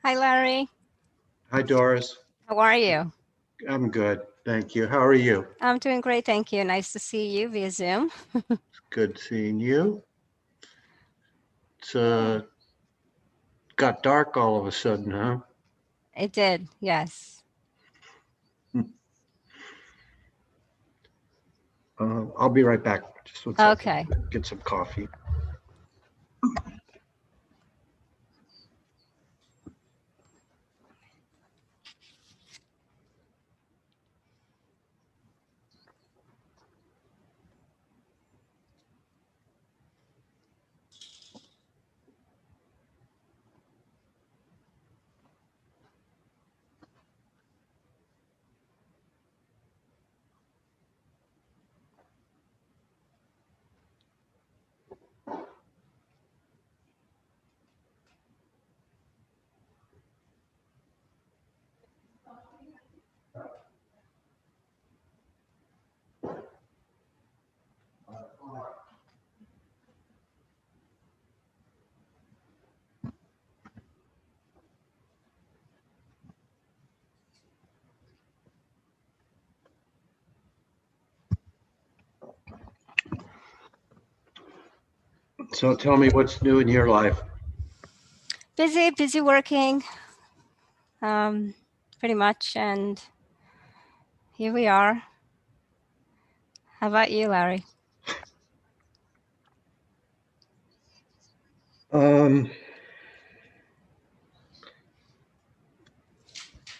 Hi, Larry. Hi, Doris. How are you? I'm good. Thank you. How are you? I'm doing great, thank you. Nice to see you via Zoom. Good seeing you. It's got dark all of a sudden, huh? It did, yes. I'll be right back. Just 1 second. Okay. Get some coffee. So tell me what's new in your life. Busy working, pretty much. And here we are. How about you, Larry?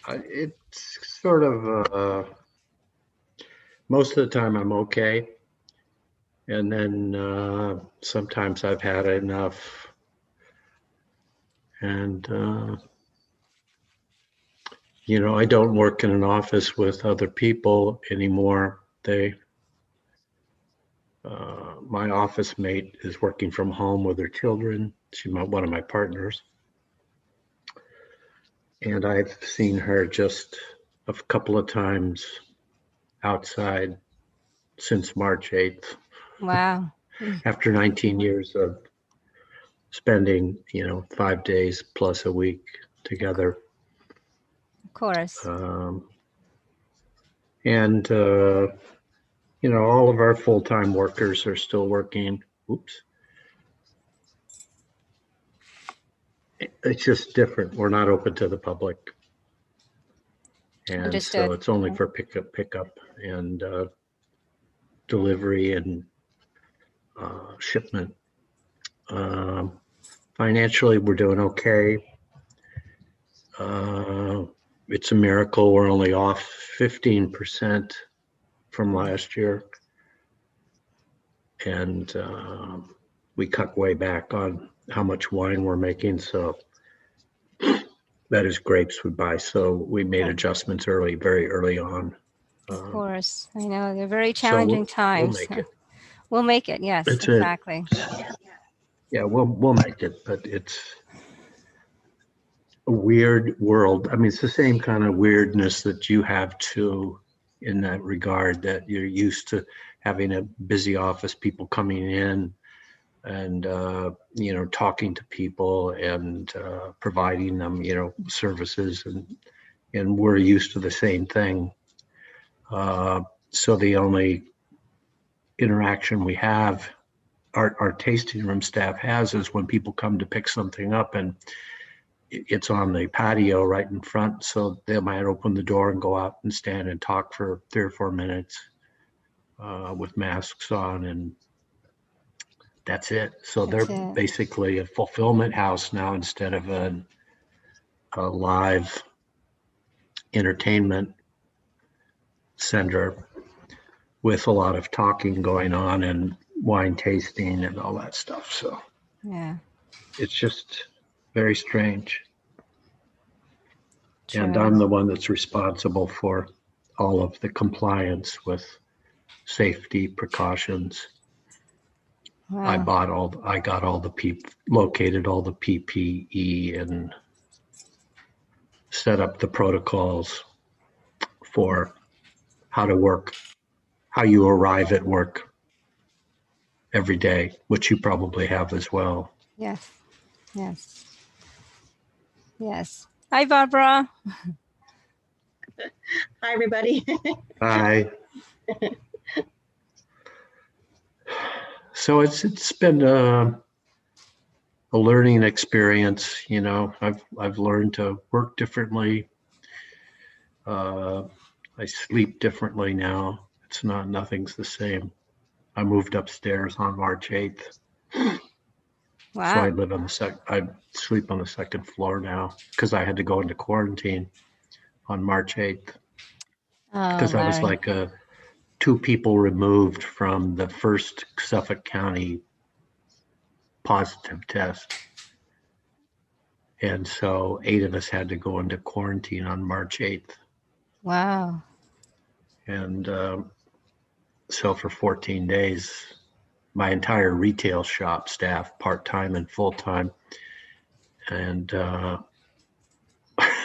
It's sort of most of the time I'm okay. And then sometimes I've had enough. And, I don't work in an office with other people anymore. My office mate is working from home with her children. She's one of my partners. And I've seen her just a couple of times outside since March 8th. Wow. After 19 years of spending, 5 days plus a week together. Of course. And all of our full-time workers are still working. Oops. It's just different. We're not open to the public. And Understood. so it's only for pickup and delivery and shipment. Financially, we're doing okay. It's a miracle we're only off 15% from last year. And we cut way back on how much wine we're making. So that is grapes we buy. So we made adjustments very early on. Of course. I know they're very challenging times. We'll make it. We'll make it. Yes, That's exactly. Yeah, we'll make it, but it's a weird world. I mean, it's the same kind of weirdness that you have too, in that regard, that you're used to having a busy office, people coming in and, talking to people and providing them, services, and we're used to the same thing. So the only interaction we have, our tasting room staff has, is when people come to pick something up, and it's on the patio right in front. So they might open the door and go out and stand and talk for 3 or 4 minutes with masks on, and that's it. So they're basically a fulfillment house now instead of a live entertainment center with a lot of talking going on and wine tasting and all that stuff. So yeah, it's just very strange. True. And I'm the one that's responsible for all of the compliance with safety precautions. Wow. I got all the located all the PPE and set up the protocols for how to work, how you arrive at work every day, which you probably have as well. Yes. Yes. Yes. Hi, Barbara. Hi, everybody. Hi. So it's been a learning experience. You know, I've learned to work differently. I sleep differently now. Nothing's the same. I moved upstairs on March 8th. So I Wow. live on I sleep on the second floor now because I had to go into quarantine on March 8th Oh, because I was Larry. like two people removed from the first Suffolk County positive test. And so 8 of us had to go into quarantine on March 8th. Wow. And so for 14 days, my entire retail shop staff, part-time and full-time, and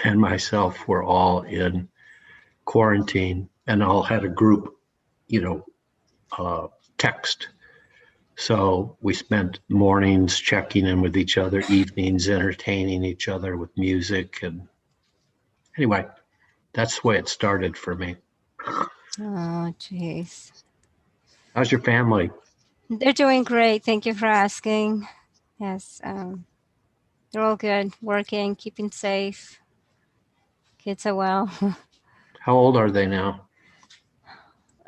and myself were all in quarantine and all had a group, you know, text. So we spent mornings checking in with each other, evenings entertaining each other with music. And anyway, that's the way it started for me. Oh, jeez. How's your family? They're doing great. Thank you for asking. Yes, they're all good, working, keeping safe. Kids are well. How old are they now?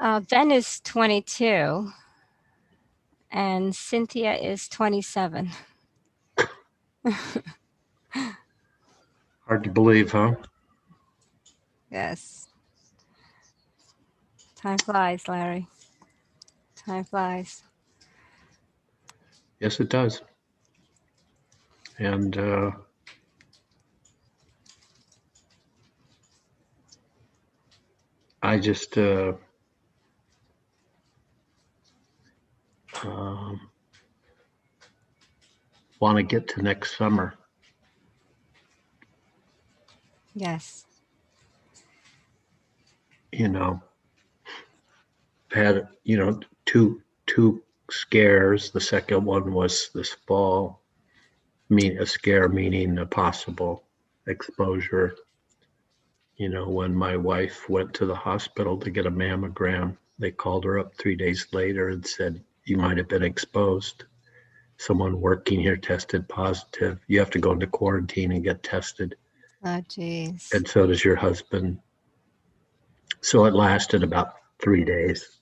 Ben is 22 and Cynthia is 27. Hard to believe, huh? Yes. Time flies, Larry. Time flies. Yes, it does. And I just want to get to next summer. Yes. You know, had, you know, two scares. The second one was this fall. A scare meaning a possible exposure. You know, when my wife went to the hospital to get a mammogram, they called her up 3 days later and said, you might have been exposed. Someone working here tested positive. You have to go into quarantine and get tested. Oh, jeez. And so does your husband. So it lasted about 3 days.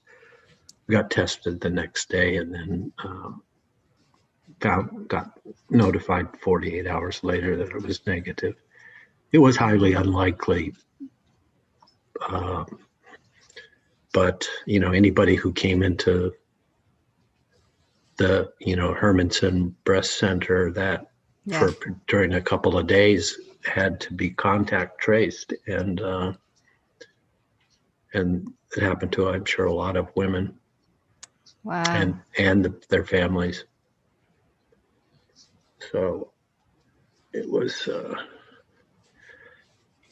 We got tested the next day and then got notified 48 hours later that it was negative. It was highly unlikely. But, you know, anybody who came into the, you know, Hermanson Breast Center that Yes. during a couple of days had to be contact traced. And it happened to, I'm sure, a lot of women. Wow. And their families. So it was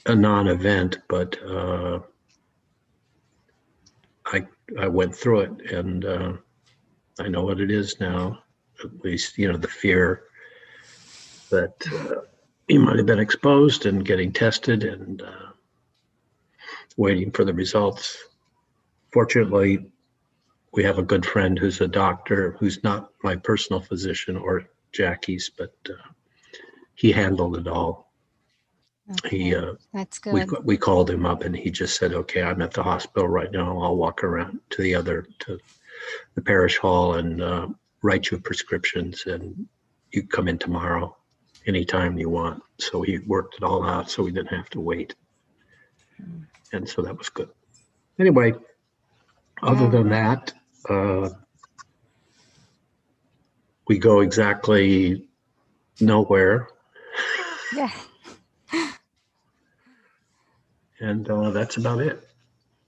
a non-event, but I went through it, and I know what it is now. At least, you know, the fear that you might have been exposed and getting tested and waiting for the results. Fortunately, we have a good friend who's a doctor who's not my personal physician or Jackie's, but he handled it all. Okay. That's good. We called him up and he just said, okay, I'm at the hospital right now. I'll walk around to the parish hall and write you prescriptions, and you come in tomorrow anytime you want. So he worked it all out so we didn't have to wait. And so that was good. Anyway, other than that, we go exactly nowhere. Yeah. And that's about it.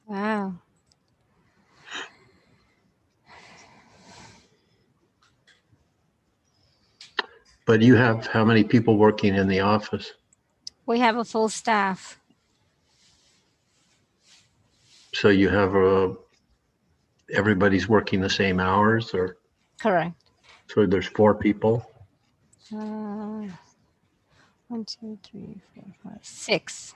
Wow. But you have how many people working in the office? We have a full staff. So you have everybody's working the same hours, or Correct. so there's 4 people? 1, 2, 3, 4, 5, 6.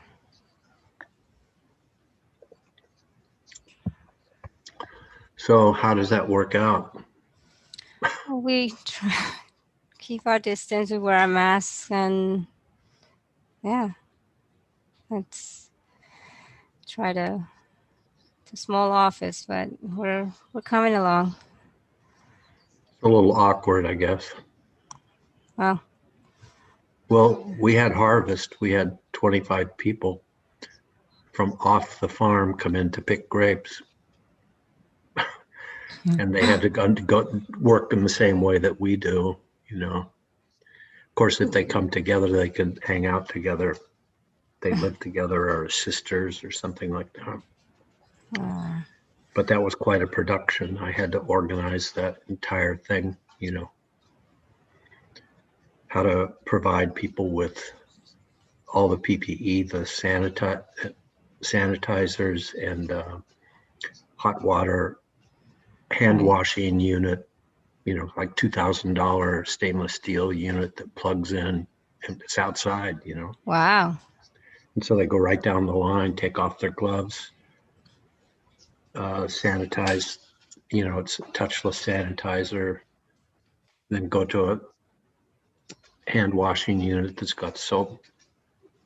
So how does that work out? Well, we try keep our distance. We wear a mask, and yeah, let's try to. It's a small office, but we're coming along. It's a little awkward, I guess. Well, Well, we had harvest. We had 25 people from off the farm come in to pick grapes. And they had to go work in the same way that we do, you know. Of course, if they come together, they can hang out together. They live together or sisters or something like that. But that was quite a production. I had to organize that entire thing, you know, how to provide people with all the PPE, the sanitizers and hot water hand right. washing unit, you know, like $2,000 stainless steel unit that plugs in and it's outside, you know. Wow. And so they go right down the line, take off their gloves, sanitize, you know, it's a touchless sanitizer, then go to a hand washing unit that's got soap,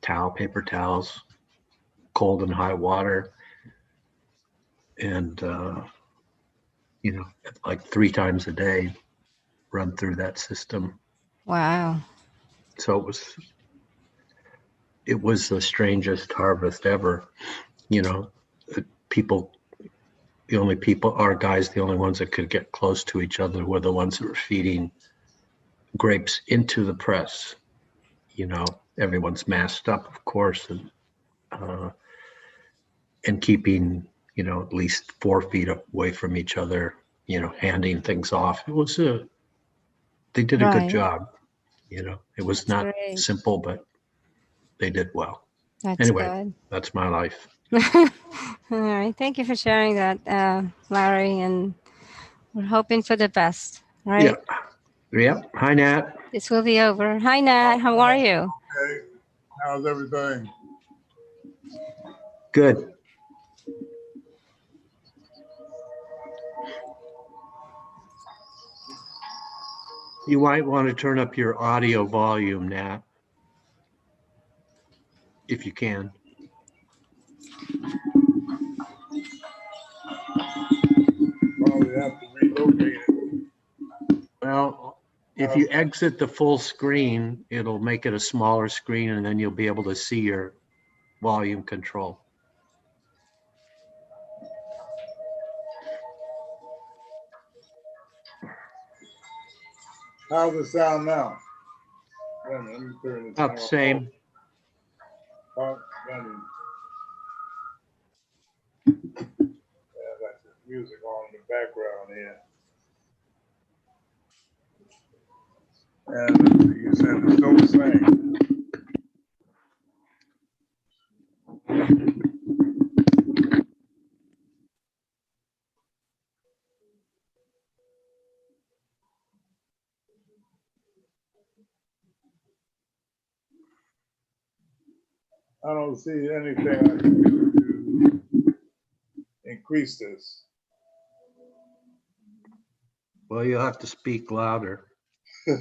towel, paper towels, cold and hot water, and, you know, like 3 times a day, run through that system. Wow. So it was the strangest harvest ever, you know. People, the only people, our guys, the only ones that could get close to each other were the ones that were feeding grapes into the press. You know, everyone's masked up, of course, and keeping, you know, at least 4 feet away from each other, you know, handing things off. They did a good Right. job, you know. It was That's not great. simple, but they did well. That's Anyway, good. that's my life. All right. Thank you for sharing that, Larry. And we're hoping for the best. All Yeah. right. Yeah. Hi, Nat. This will be over. Hi, Nat. How are you? Okay, how's everything? Good. You might want to turn up your audio volume, Nat, if you can. Probably have to relocate it. Well, if you exit the full screen, it'll make it a smaller screen and then you'll be able to see your volume control. How's it sound now? Wait a minute, let me turn this About the same. Oh, yeah, that's the music on in the background here. And you said it's still the same. I don't see anything I can do to increase this. Well, you'll have to speak louder. I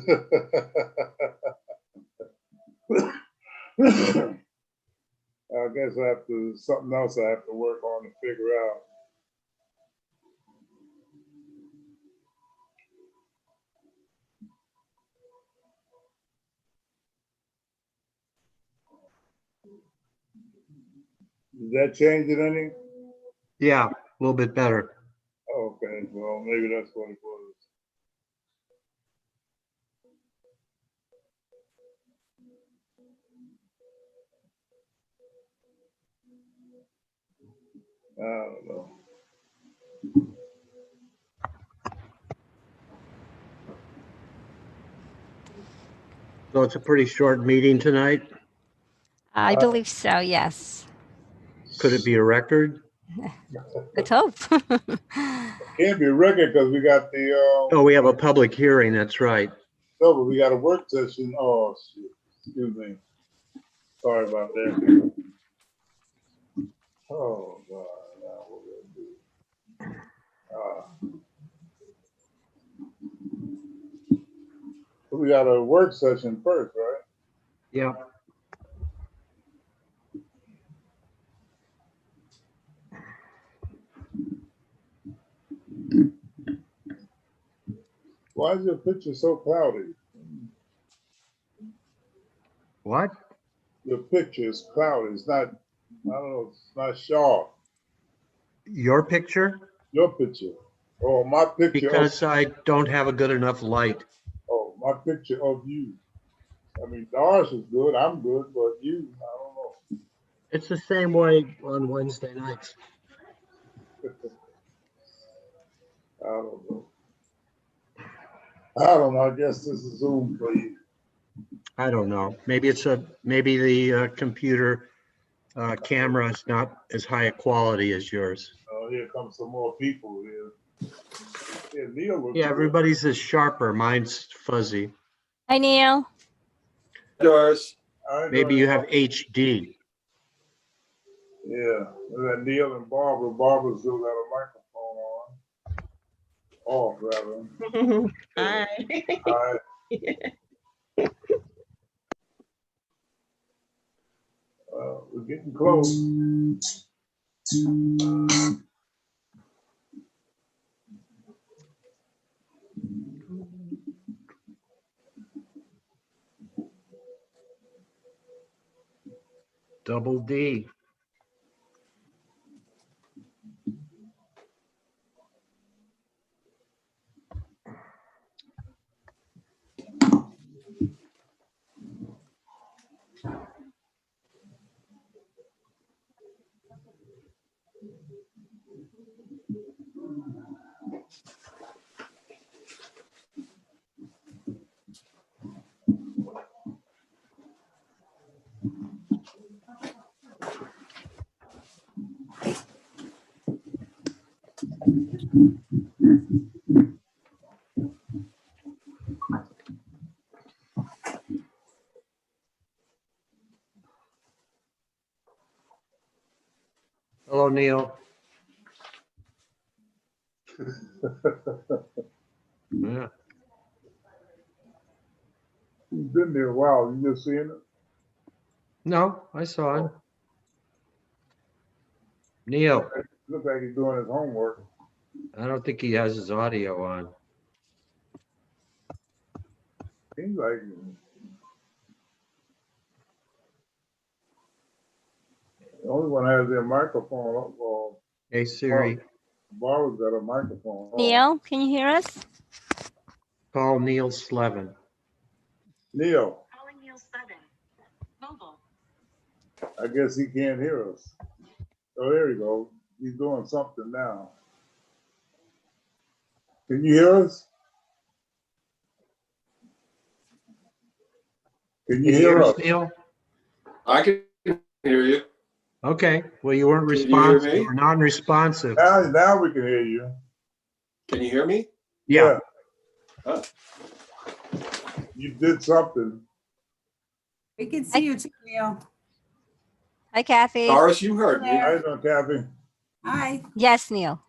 guess I have to, something else I have to work on to figure out. Does that change it any? Yeah, a little bit better. Okay, well, maybe that's what it was. I don't know. So it's a pretty short meeting tonight. I believe so. Yes. Could it be a record? Let's hope. Can't be a record because we got the, Oh, we have a public hearing. That's right. no, but we got a work session. Oh, shit. Excuse me. Sorry about that. Oh, God, now what we're gonna do. So we got a work session first, right? Yeah. Why is your picture so cloudy? What? Your picture is cloudy. It's not, I don't know, it's not sharp. Your picture? Your picture. Oh, my picture. Because I don't have a good enough light. My picture of you. I mean, Doris is good. I'm good, but you, I don't know. It's the same way on Wednesday nights. I don't know. I don't know. I guess this is Zoom for you. I don't know. Maybe maybe the computer camera is not as high a quality as yours. Oh, here comes some more people here. Yeah, Neil was Yeah, good. everybody's is sharper. Mine's fuzzy. Hi, Neil. Doris. I Maybe know. you have HD. Yeah, we got Neil and Barbara. Barbara still got a microphone on. Off, rather. Hi. Hi. We're getting close. Double D. Hello, Neil. Yeah. He's been there a while. You just seeing it? No, I saw him. Neil, Looks like he's doing his homework. I don't think he has his audio on. Seems like the only one has their microphone up. Well, Hey, Siri, Barbara's got a microphone on. Neil, can you hear us? call Neil Slevin. Neil, Calling Neil Slevin. Mobile. I guess he can't hear us. Oh, there you go. He's doing something now. Can you hear us? Can you hear us? Neil? I can hear you. Okay, well, you weren't Can you hear responsive. me? You were non-responsive. Now we can hear you. Can you hear me? Yeah, Huh. You did something. We can see you too, Neil. Hi, Kathy. Doris, you heard me. How you doing, Kathy? Hi. Yes, Neil.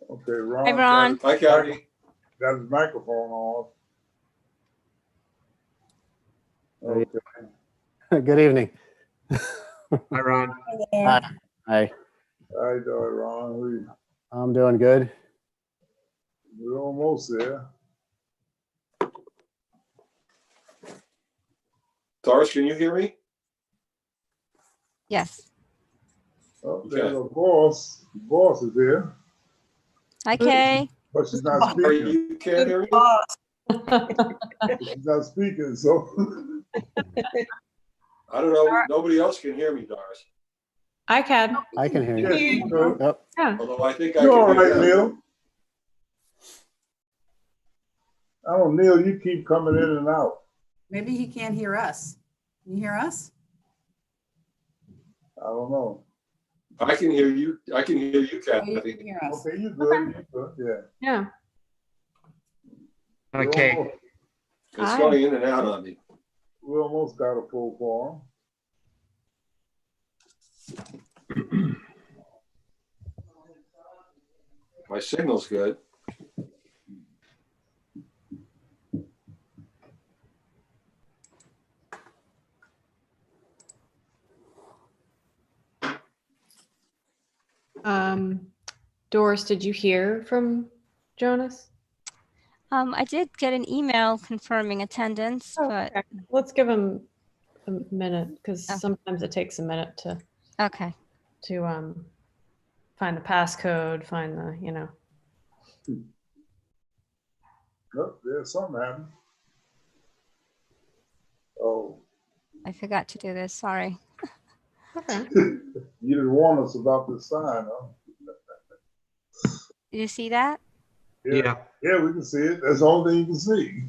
Okay, Ron. Hi, Ron. Hi, Kathy. Got his microphone on. Okay. Good evening. hi, Ron. Hi. Hi. How you doing, Ron? I'm doing good. We're almost there. Doris, can you hear me? Yes. Oh, there's a boss. The boss is here, Hi, Kay. but she's not Are speaking. you can't hear me? She's not speaking, so. I don't know. Nobody else can hear me, Doris. I can. I can hear Yes, you. you do. Yep. Yeah. Although I think I You're all can hear right, them. Neil. I don't, Neil, you keep coming in and out. Maybe he can't hear us. Can you hear us? I don't know. I can hear you. I can hear you, Oh, you Kathy. can hear us. Okay, you good, you good, yeah. Yeah. Okay, It's Hi. going in and out on me. We almost got a full quorum. My signal's good. Doris, did you hear from Jonas? I did get an email confirming attendance, but Okay. Let's give him a minute because Oh. sometimes it takes a minute to okay. find the passcode, find the, Oh, there's something happened. Oh, I forgot to do this. Sorry. Okay. you didn't warn us about this sign, huh? Did you see that? yeah, Yeah, we can see it. That's the only thing you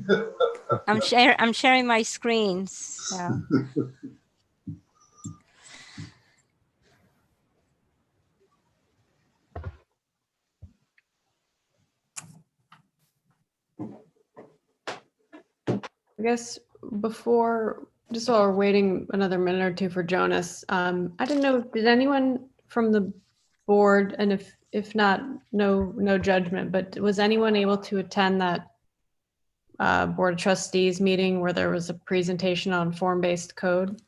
can see. I'm sharing my screens. So. I guess before, just while we're waiting another minute or two for Jonas, I didn't know, did anyone from the board, and if not, no judgment, but was anyone able to attend that Board of Trustees meeting where there was a presentation on form-based code?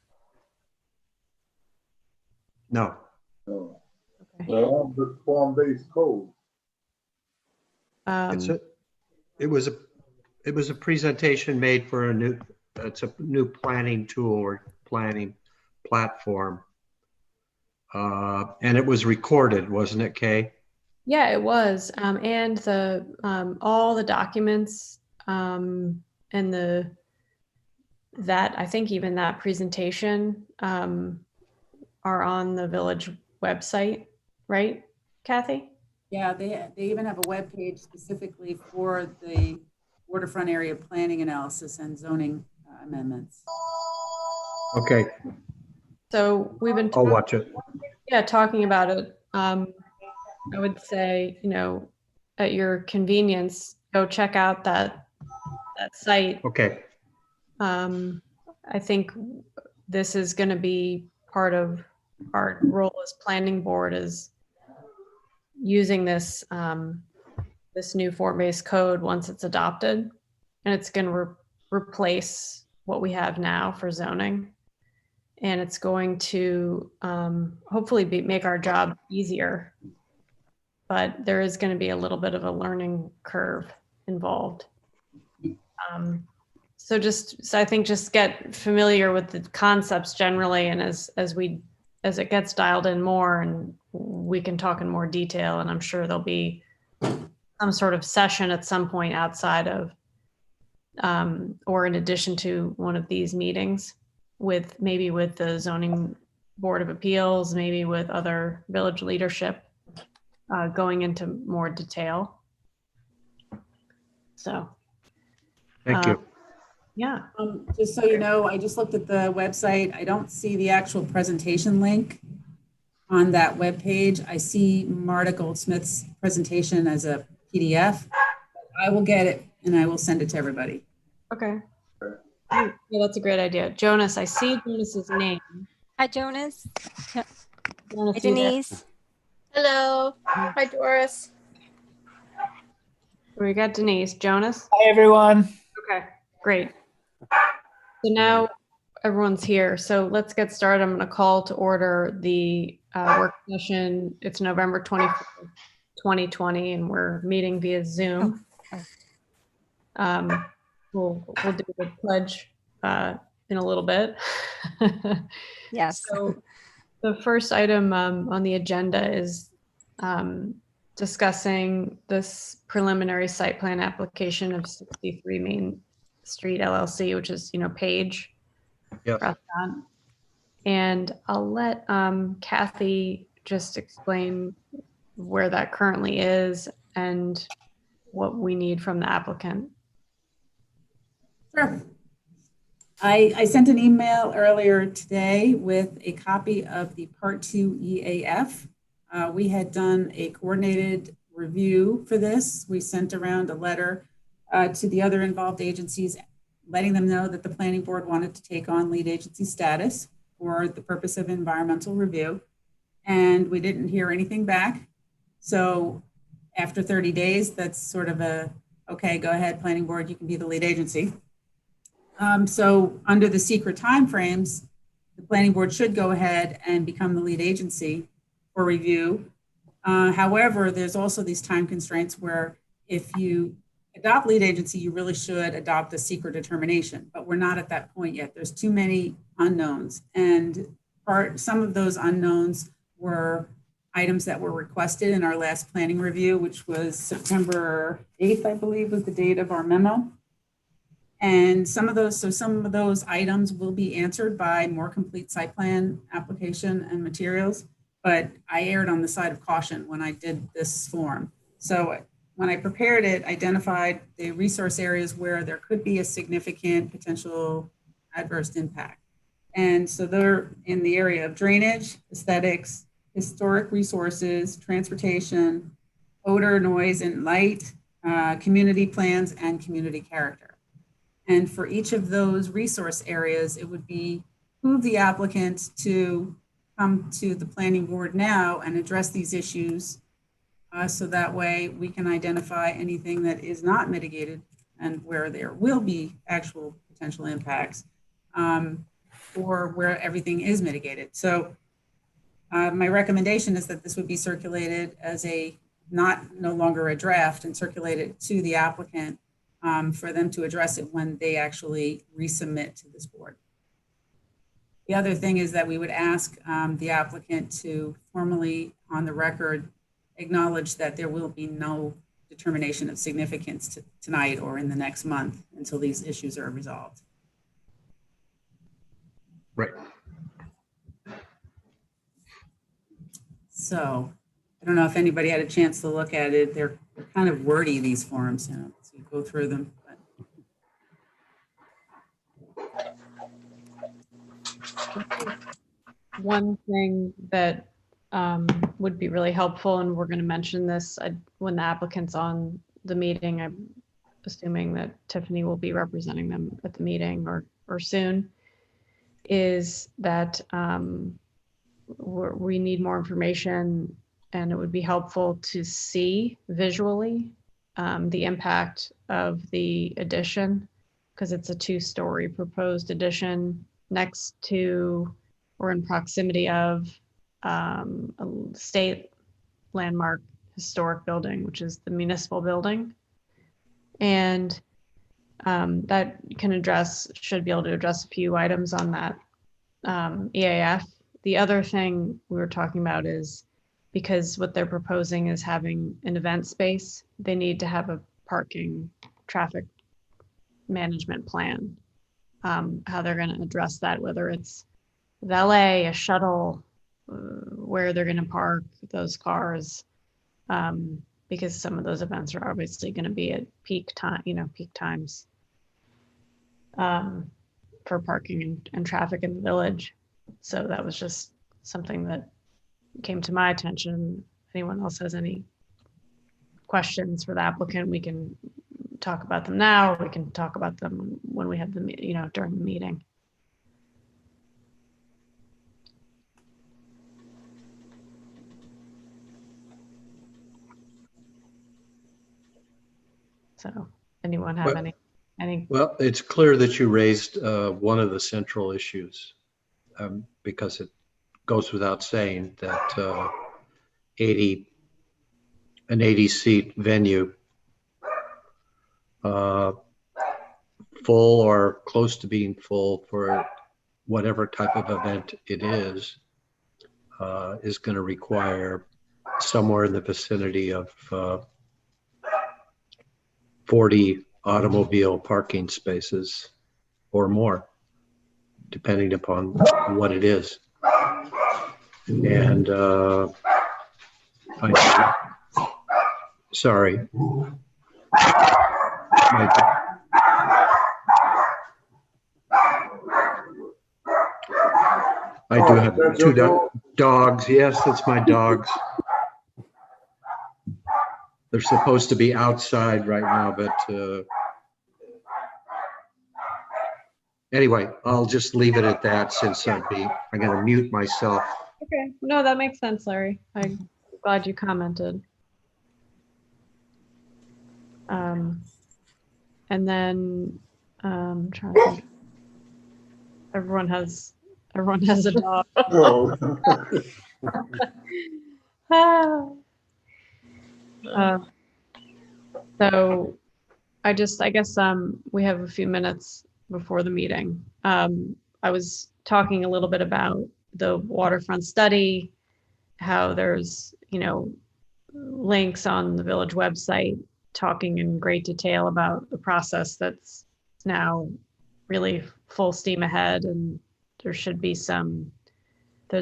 no, No. Okay. No, Form-based code. it's it was a presentation made for it's a new planning tool or planning platform. And it was recorded, wasn't it, Kay? Yeah, it was. And the all the documents and that I think even that presentation are on the village website, right, Kathy? Yeah, they even have a webpage specifically for the waterfront area planning analysis and zoning amendments. Okay, So we've been I'll watch it. talking about it. I would say, at your convenience, go check out that site. Okay, I think this is going to be part of our role as planning board is using this this new form-based code once it's adopted, and it's going to replace what we have now for zoning, and it's going to hopefully make our job easier, but there is going to be a little bit of a learning curve involved. So I think just get familiar with the concepts generally, and as it gets dialed in more, and we can talk in more detail, and I'm sure there'll be some sort of session at some point outside of or in addition to one of these meetings with the zoning board of appeals, maybe with other village leadership, going into more detail. So thank you. yeah. Just so you know, I just looked at the website. I don't see the actual presentation link on that webpage. I see Marta Goldsmith's presentation as a PDF. I will get it and I will send it to everybody. Okay. Yeah, that's a great idea. Jonas, I see Jonas's name. Hi, Jonas. Jonas, Hi, you there? Denise. Hello. Hi, Doris. We got Denise. Jonas? Hi, everyone. Okay, great. So now everyone's here. So let's get started. I'm going to call to order the work session. It's November 24th, 2020, and we're meeting via Zoom. We'll do the pledge in a little bit. Yes. So the first item on the agenda is discussing this preliminary site plan application of 63 Main Street LLC, which is, Page Yes. Restaurant. And I'll let Kathy just explain where that currently is and what we need from the applicant. Sure. I sent an email earlier today with a copy of the Part 2 EAF We had done a coordinated review for this. We sent around a letter to the other involved agencies, letting them know that the planning board wanted to take on lead agency status for the purpose of environmental review. And we didn't hear anything back. So after 30 days, that's sort of okay, go ahead, planning board, you can be the lead agency. So under the secret timeframes, the planning board should go ahead and become the lead agency for review. However, there's also these time constraints where if you adopt lead agency, you really should adopt a secret determination, but we're not at that point yet. There's too many unknowns, and some of those unknowns were items that were requested in our last planning review, which was September 8th, I believe, was the date of our memo. And some of those items will be answered by more complete site plan application and materials, but I erred on the side of caution when I did this form. So when I prepared it, identified the resource areas where there could be a significant potential adverse impact. And so they're in the area of drainage, aesthetics, historic resources, transportation, odor, noise, and light, community plans, and community character. And for each of those resource areas, it would behoove the applicant to come to the planning board now and address these issues so that way we can identify anything that is not mitigated and where there will be actual potential impacts, or where everything is mitigated. So my recommendation is that this would be circulated as no longer a draft, and circulated to the applicant for them to address it when they actually resubmit to this board. The other thing is that we would ask the applicant to formally, on the record, acknowledge that there will be no determination of significance tonight or in the next month until these issues are resolved. Right. So I don't know if anybody had a chance to look at it. They're kind of wordy, these forms, so you go through them. But. One thing that would be really helpful, and we're going to mention this when the applicant's on the meeting. I'm assuming that Tiffany will be representing them at the meeting or soon, is that we need more information, and it would be helpful to see visually the impact of the addition, because it's a 2-story proposed addition next to or in proximity of a state landmark historic building, which is the municipal building. And that should be able to address a few items on that EAF. The other thing we were talking about is, because what they're proposing is having an event space, they need to have a parking traffic management plan, how they're going to address that, whether it's valet, a shuttle, where they're going to park those cars, because some of those events are obviously going to be at peak times for parking and traffic in the village. So that was just something that came to my attention. If anyone else has any questions for the applicant, we can talk about them now, or we can talk about them when we have the, during the meeting. So anyone have any? Well, it's clear that you raised one of the central issues, because it goes without saying that an 80-seat venue, full or close to being full for whatever type of event it is going to require somewhere in the vicinity of 40 automobile parking spaces or more, depending upon what it is. And sorry. I do have two dogs. Yes, it's my dogs. They're supposed to be outside right now, but anyway, I'll just leave it at that since I gotta mute myself. Okay, no, that makes sense, Larry. I'm glad you commented. And then trying to think. Everyone has a dog. Oh, So I guess we have a few minutes before the meeting. I was talking a little bit about the waterfront study, how there's, links on the village website talking in great detail about the process that's now really full steam ahead, and there's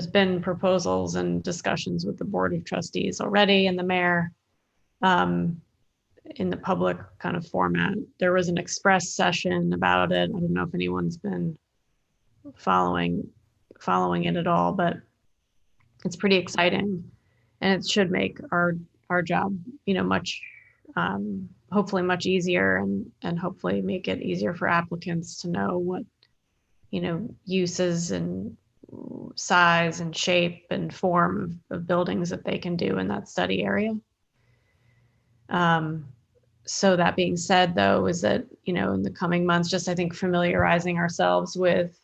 been proposals and discussions with the Board of Trustees already and the mayor in the public kind of format. There was an express session about it. I don't know if anyone's been following it at all, but it's pretty exciting, and it should make our job, much hopefully much easier, and hopefully make it easier for applicants to know what uses and size and shape and form of buildings that they can do in that study area. So that being said, though, is that, in the coming months, just I think familiarizing ourselves with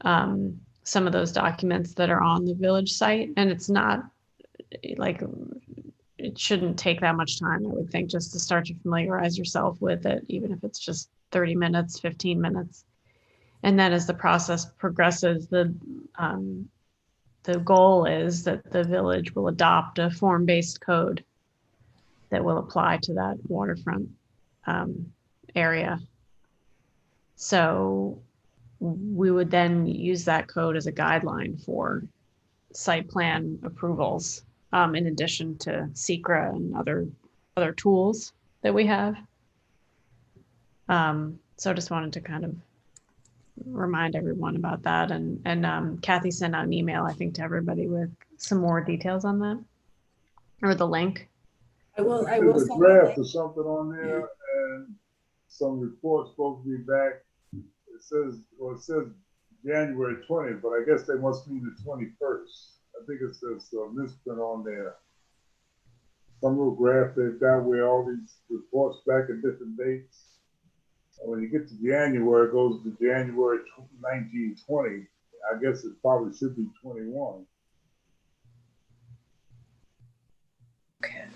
some of those documents that are on the village site. And it's not like, it shouldn't take that much time, I would think, just to start to familiarize yourself with it, even if it's just 30 minutes, 15 minutes. And then as the process progresses, the goal is that the village will adopt a form-based code that will apply to that waterfront area. So we would then use that code as a guideline for site plan approvals, in addition to SECRA and other tools that we have. So I just wanted to kind of remind everyone about that. And Kathy sent out an email, I think, to everybody with some more details on that, or the link. I will there's a send draft or something on there, and some report's supposed to be back. It says January 20th, but I guess they must mean the 21st. I think it says misprint on there. Some little graph they've got where all these reports back at different dates. And when you get to January, it goes to January 1920. I guess it probably should be 21. Okay.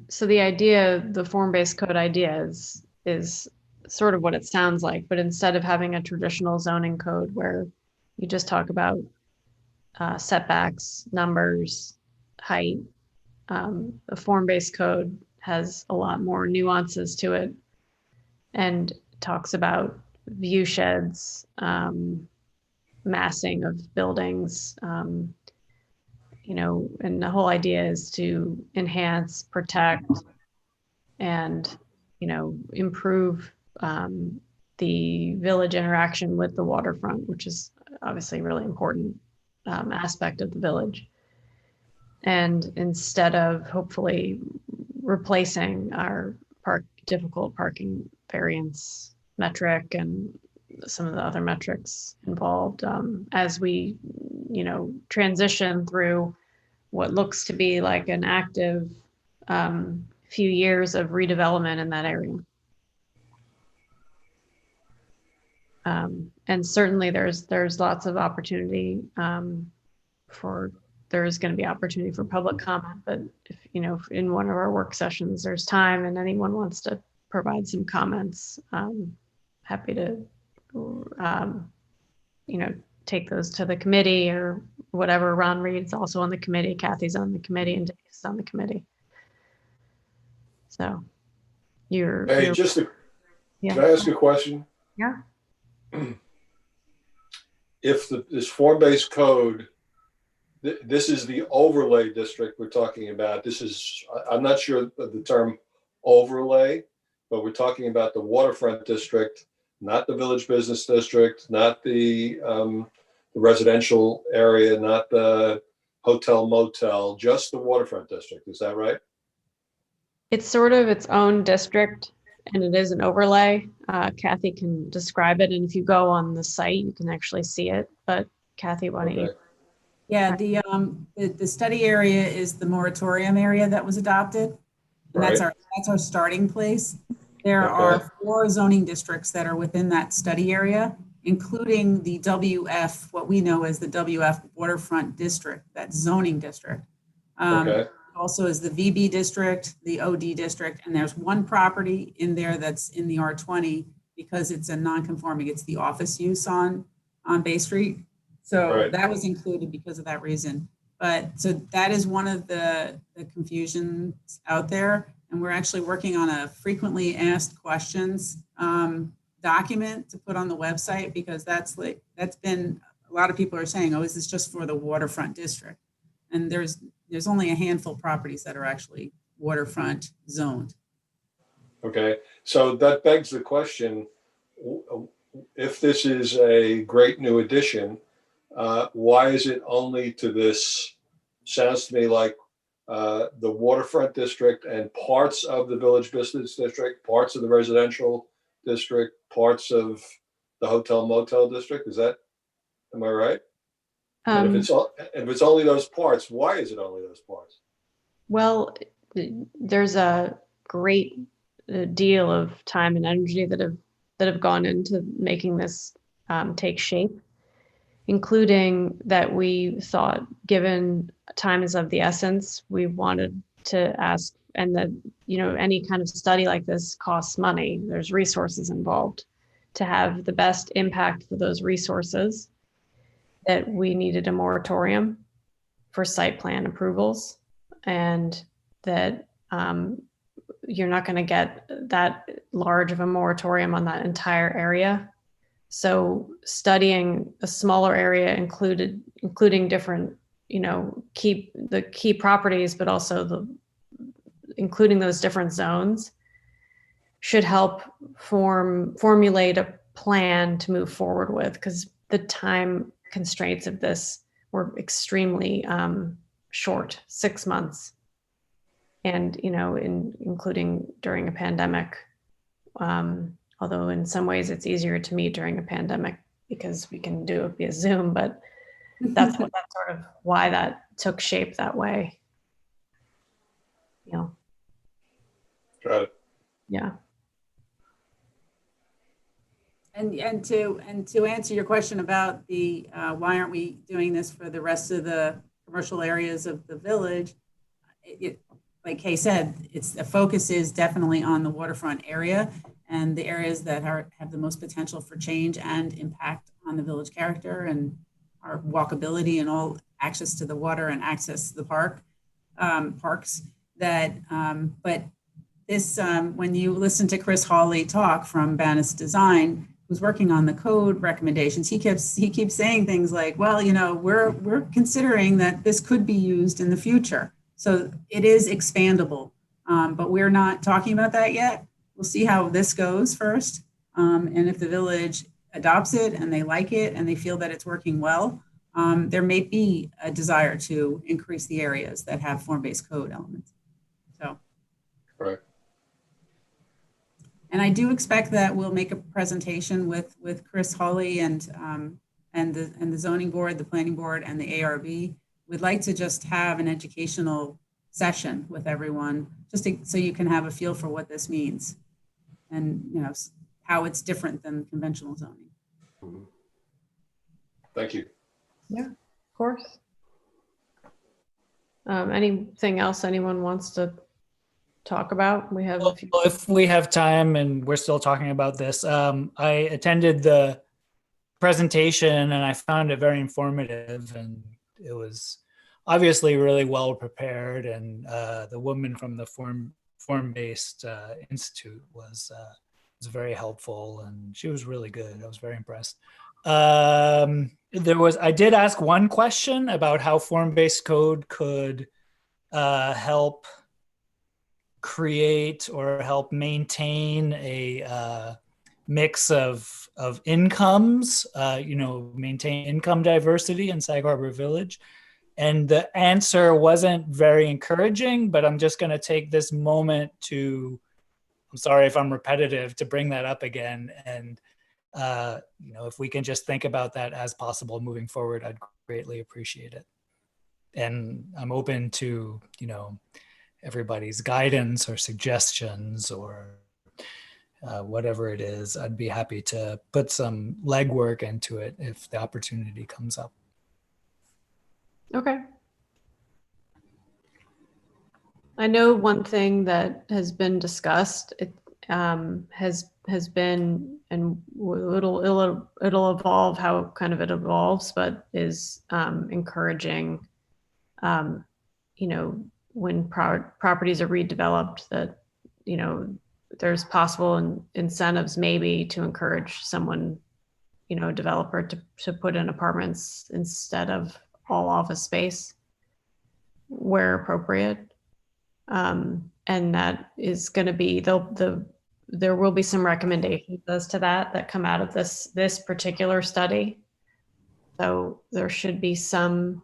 So the form-based code idea is sort of what it sounds like, but instead of having a traditional zoning code where you just talk about setbacks, numbers, height, the form-based code has a lot more nuances to it and talks about view sheds, massing of buildings, and the whole idea is to enhance, protect, and, improve the village interaction with the waterfront, which is obviously a really important aspect of the village. And instead of hopefully replacing our difficult parking variance metric and some of the other metrics involved, as we transition through what looks to be like an active few years of redevelopment in that area. And certainly there's lots of opportunity there's going to be opportunity for public comment, but if in one of our work sessions there's time and anyone wants to provide some comments, happy to take those to the committee or whatever. Ron Reed's also on the committee, Kathy's on the committee, and Dave's on the committee. So Can I ask a question? Yeah. If this form-based code this is the overlay district we're talking about. This is, I'm not sure of the term overlay, but we're talking about the waterfront district, not the village business district, not the residential area, not the hotel motel, just the waterfront district. Is that right? It's sort of its own district, and it is an overlay. Kathy can describe it, and if you go on the site, you can actually see it. But Kathy, why don't you? Yeah, the study area is the moratorium area that was adopted. And Right. that's our starting place. There are 4 zoning districts that are within that study area, including the WF, what we know as the WF waterfront district, that zoning district. Also is the VB district, the OD district, and there's one property in there that's in the R20 because it's a non-conforming, it's the office use on Bay Street. So that was included because of that reason. But so that is one of the confusions out there. And we're actually working on a frequently asked questions document to put on the website, because that's been, a lot of people are saying, oh, is this just for the waterfront district? And there's only a handful of properties that are actually waterfront zoned. Okay, so that begs the question, if this is a great new addition, why is it only to this, sounds to me like the waterfront district and parts of the village business district, parts of the residential district, parts of the hotel motel district? Is that, am I right? And if it's only those parts, why is it only those parts? Well, there's a great deal of time and energy that have gone into making this take shape, including that we thought, given time is of the essence, we wanted to ask, and that, you know, any kind of study like this costs money. There's resources involved. To have the best impact for those resources, that we needed a moratorium for site plan approvals, and that you're not going to get that large of a moratorium on that entire area. So studying a smaller area, including different, you know, the key properties, but also including those different zones, should help formulate a plan to move forward with, because the time constraints of this were extremely short, 6 months. And, you know, including during a pandemic, although in some ways it's easier to meet during a pandemic because we can do it via Zoom, but that's sort of why that took shape that way. You know. Got it. Yeah. And to answer your question about the why aren't we doing this for the rest of the commercial areas of the village, like Kay said, the focus is definitely on the waterfront area and the areas that have the most potential for change and impact on the village character and our walkability and all access to the water and access to the parks. But this, when you listen to Chris Hawley talk from Bannis Design, who's working on the code recommendations, he keeps saying things like, well, you know, we're considering that this could be used in the future. So it is expandable, but we're not talking about that yet. We'll see how this goes first. And if the village adopts it and they like it and they feel that it's working well, there may be a desire to increase the areas that have form-based code elements. So. Right. And I do expect that we'll make a presentation with Chris Hawley and the zoning board, the planning board, and the ARB. We'd like to just have an educational session with everyone, so you can have a feel for what this means, and you know how it's different than conventional zoning. Mm-hmm. Thank you. Yeah, of course. Anything else anyone wants to talk about? We have a few. If we have time and we're still talking about this, I attended the presentation and I found it very informative, and it was obviously really well prepared, and the woman from the form-based institute was very helpful, and she was really good. I was very impressed. I did ask one question about how form-based code could help create or help maintain a mix of incomes, maintain income diversity in Sag Harbor Village. And the answer wasn't very encouraging, but I'm just going to take this moment I'm sorry if I'm repetitive, to bring that up again. And, if we can just think about that as possible moving forward, I'd greatly appreciate it. And I'm open to, everybody's guidance or suggestions or whatever it is. I'd be happy to put some legwork into it if the opportunity comes up. Okay. I know one thing that has been discussed, has been, and it'll evolve how kind of it evolves, but is encouraging, when properties are redeveloped, that, there's possible incentives maybe to encourage someone, a developer to put in apartments instead of all office space where appropriate. And that is going to be, there will be some recommendations as to that come out of this particular study. So there should be some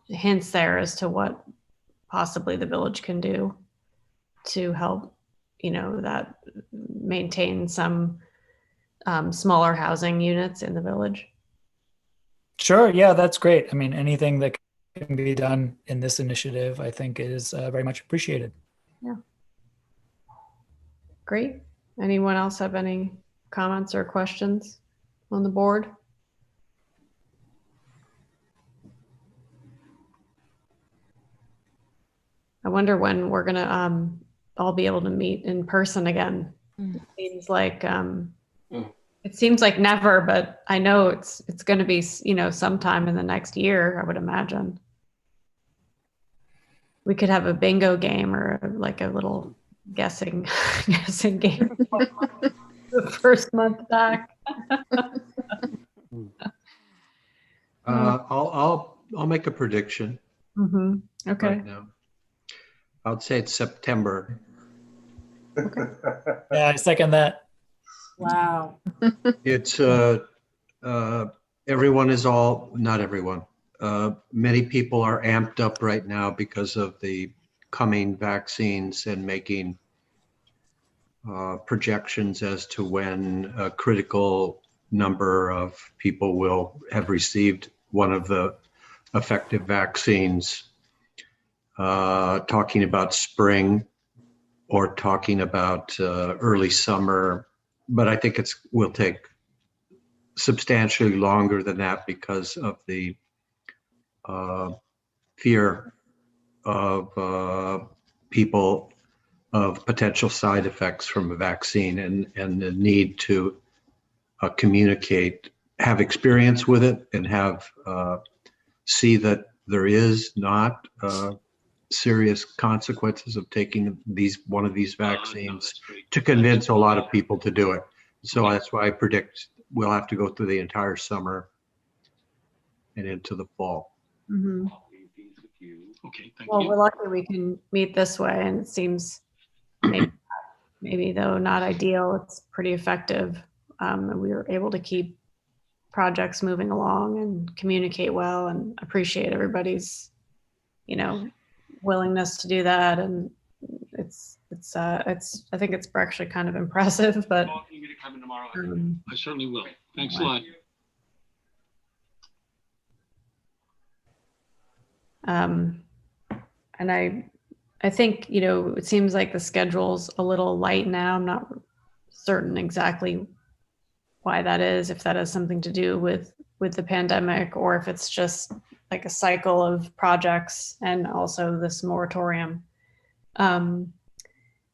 hints there as to what possibly the village can do to help, that maintain some smaller housing units in the village. Sure. Yeah, that's great. I mean, anything that can be done in this initiative, I think is very much appreciated. Yeah. Great. Anyone else have any comments or questions on the board? I wonder when we're gonna all be able to meet in person again. It seems like never, but I know it's going to be, sometime in the next year, I would imagine. We could have a bingo game or like a little guessing game the first month back. I'll make a prediction. Mm-hmm. Okay. Right now. I'd say it's September. Yeah, I second that. Wow. It's not everyone. Many people are amped up right now because of the coming vaccines and making projections as to when a critical number of people will have received one of the effective vaccines. Talking about spring or talking about early summer, but I think will take substantially longer than that because of the fear of people of potential side effects from a vaccine and the need to communicate, have experience with it, and have see that there is not serious consequences of taking one of these vaccines to convince a lot of people to do it. So that's why I predict we'll have to go through the entire summer and into the fall. Mm-hmm. Okay, thank Well, you. we're lucky we can meet this way, and it seems maybe though not ideal, it's pretty effective. And we were able to keep projects moving along and communicate well, and appreciate everybody's, willingness to do that. And I think it's actually kind of impressive, but You're gonna come in tomorrow. I certainly will. Thanks a lot. And I think, it seems like the schedule's a little light now. I'm not certain exactly why that is, if that has something to do with the pandemic, or if it's just like a cycle of projects and also this moratorium.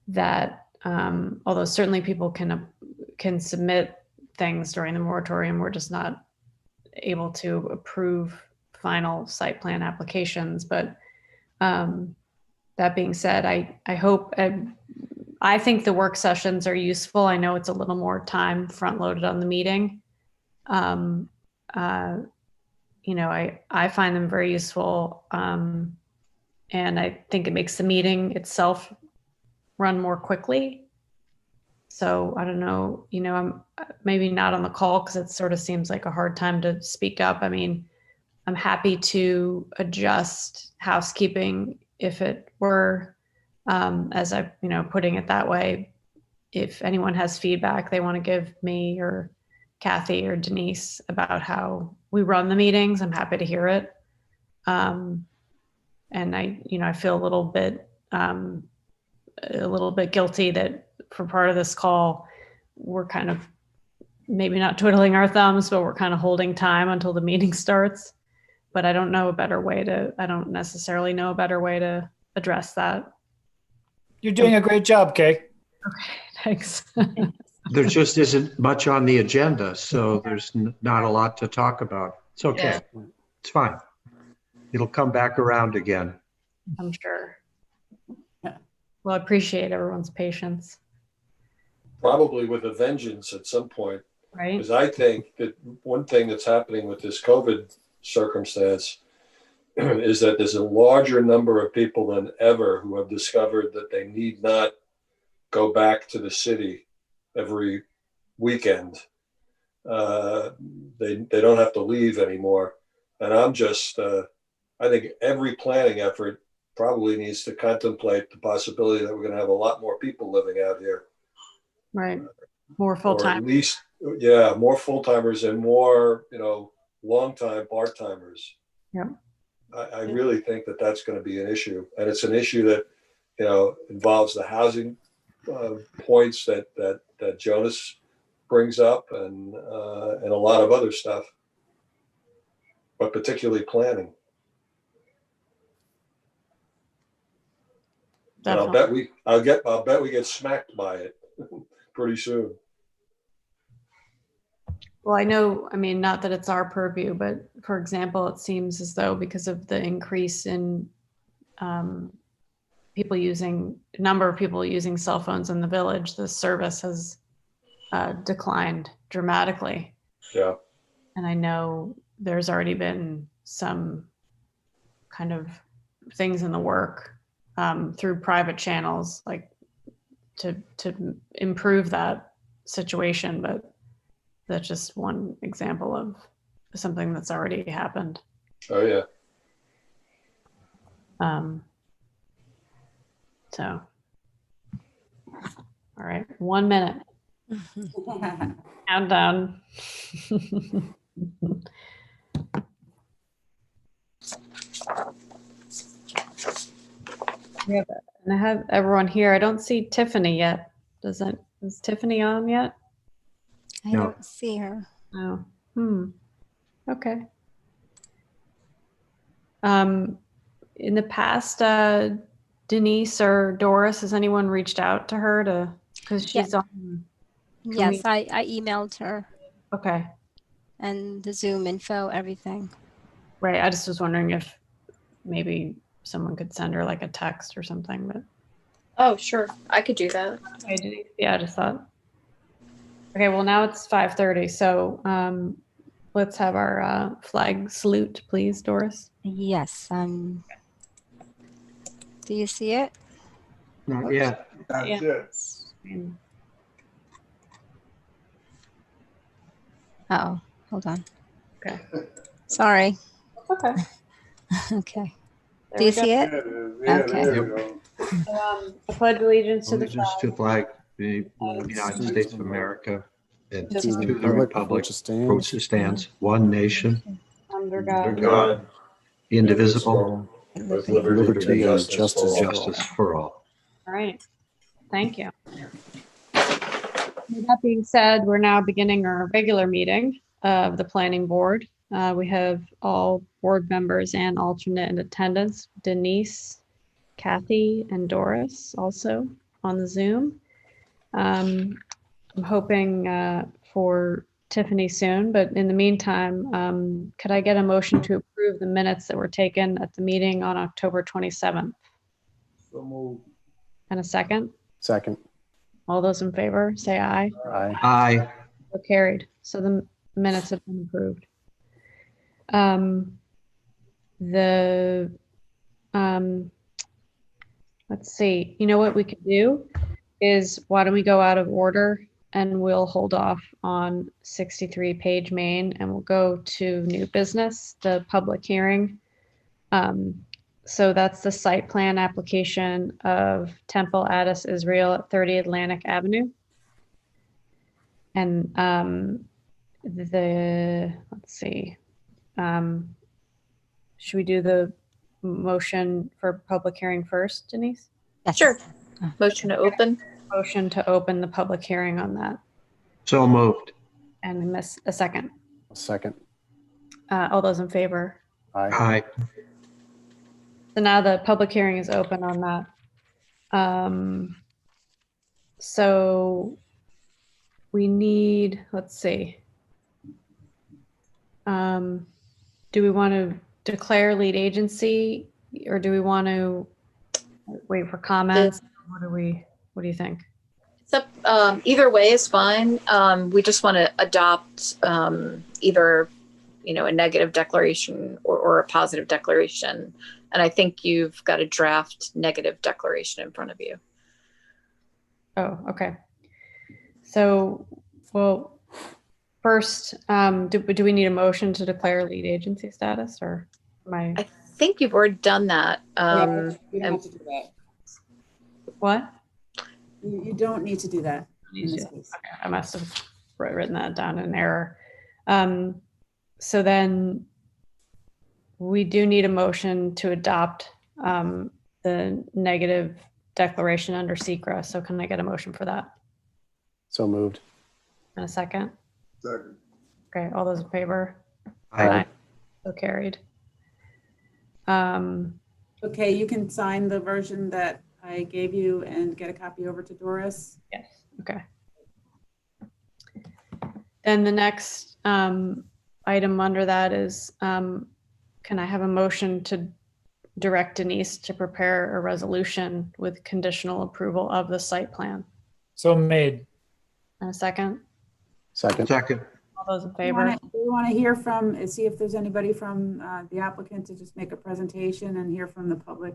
That although certainly people can submit things during the moratorium, we're just not able to approve final site plan applications. But that being said, I hope I think the work sessions are useful. I know it's a little more time front loaded on the meeting. You know, I find them very useful. And I think it makes the meeting itself run more quickly. So I don't know, you know, I'm maybe not on the call because it sort of seems like a hard time to speak up. I mean, I'm happy to adjust housekeeping if it were, as I, you know, putting it that way. If anyone has feedback they want to give me or Kathy or Denise about how we run the meetings, I'm happy to hear it. And I, you know, I feel a little bit guilty that for part of this call, we're kind of maybe not twiddling our thumbs, but we're kind of holding time until the meeting starts. But I don't know a better way to, I don't necessarily know a better way to address that. You're doing a great job, Kay. Okay, thanks. There just isn't much on the agenda, so there's not a lot to talk about. It's okay. It's fine. It'll come back around again. I'm sure. Well, I appreciate everyone's patience. Probably with a vengeance at some point. Right. Because I think that one thing that's happening with this COVID circumstance is that there's a larger number of people than ever who have discovered that they need not go back to the city every weekend. They don't have to leave anymore. And I'm just, I think every planning effort probably needs to contemplate the possibility that we're going to have a lot more people living out here. Right. More full-time. Or at least, yeah, more full-timers and more, you know, long-time part-timers. Yeah. I really think that that's going to be an issue. And it's an issue that, you know, involves the housing points that Jonas brings up and a lot of other stuff, but particularly planning. And I'll bet we get smacked by it pretty soon. Well, I know, I mean, not that it's our purview, but for example, it seems as though because of the increase in number of people using cell phones in the village, the service has declined dramatically. Yeah. And I know there's already been some kind of things in the work through private channels, like to improve that situation, but that's just one example of something that's already happened. Oh yeah. So, all right, 1 minute. Countdown. And I have everyone here. I don't see Tiffany yet. Is Tiffany on yet? I No. don't see her. Oh, okay. In the past, Denise or Doris, has anyone reached out to her because she's on? Yes, I emailed her. Okay. And the Zoom info, everything. Right. I just was wondering if maybe someone could send her like a text or something, but. Oh, sure. I could do that. Yeah, I just thought. Okay, well, now it's 5:30, so let's have our flag salute, please, Doris. Yes. Do you see it? Not yet. That's it. Uh-oh, hold on. Okay. Sorry. Okay. Okay. Do you see it? Yeah, Okay. there we go. I pledge allegiance to the Allegiance flag to the flag, the United States of America, and To to the the republic which stands, one nation, under under God, God, indivisible, With liberty and justice justice for all. All right. Thank you. With that being said, we're now beginning our regular meeting of the planning board. We have all board members and alternate in attendance, Denise, Kathy, and Doris also on the Zoom. I'm hoping for Tiffany soon, but in the meantime, could I get a motion to approve the minutes that were taken at the meeting on October 27th? So moved. And a second? Second. All those in favor, say aye. Aye. Aye. So carried. So the minutes have been approved. The, let's see, you know what we could do is why don't we go out of order and we'll hold off on 63 Page Main and we'll go to new business, the public hearing. So that's the site plan application of Temple Addis Israel at 30 Atlantic Avenue. And let's see, should we do the motion for public hearing first, Denise? Yes. Sure. Motion to open. Motion to open the public hearing on that. So moved. And I miss a second. Second. All those in favor? Aye. Aye. So now the public hearing is open on that. So we need, let's see. Do we want to declare lead agency or do we want to wait for comments? What do you think? It's up, either way is fine. We just want to adopt either, a negative declaration or a positive declaration. And I think you've got a draft negative declaration in front of you. Oh, okay. So, well, first, do we need a motion to declare lead agency status or am I? I think you've already done that. You don't have to do that. What? You don't need to do that. in this case. Okay, I must have written that down in error. So then we do need a motion to adopt the negative declaration under SECRA. So can I get a motion for that? So moved. And a second? Second. Okay, all those in favor? Aye. So carried. Okay, you can sign the version that I gave you and get a copy over to Doris. Yes, okay. Then the next item under that is, can I have a motion to direct Denise to prepare a resolution with conditional approval of the site plan? So made. And a second? Second. Second. All those in favor? We want to hear from, see if there's anybody from the applicant to just make a presentation and hear from the public.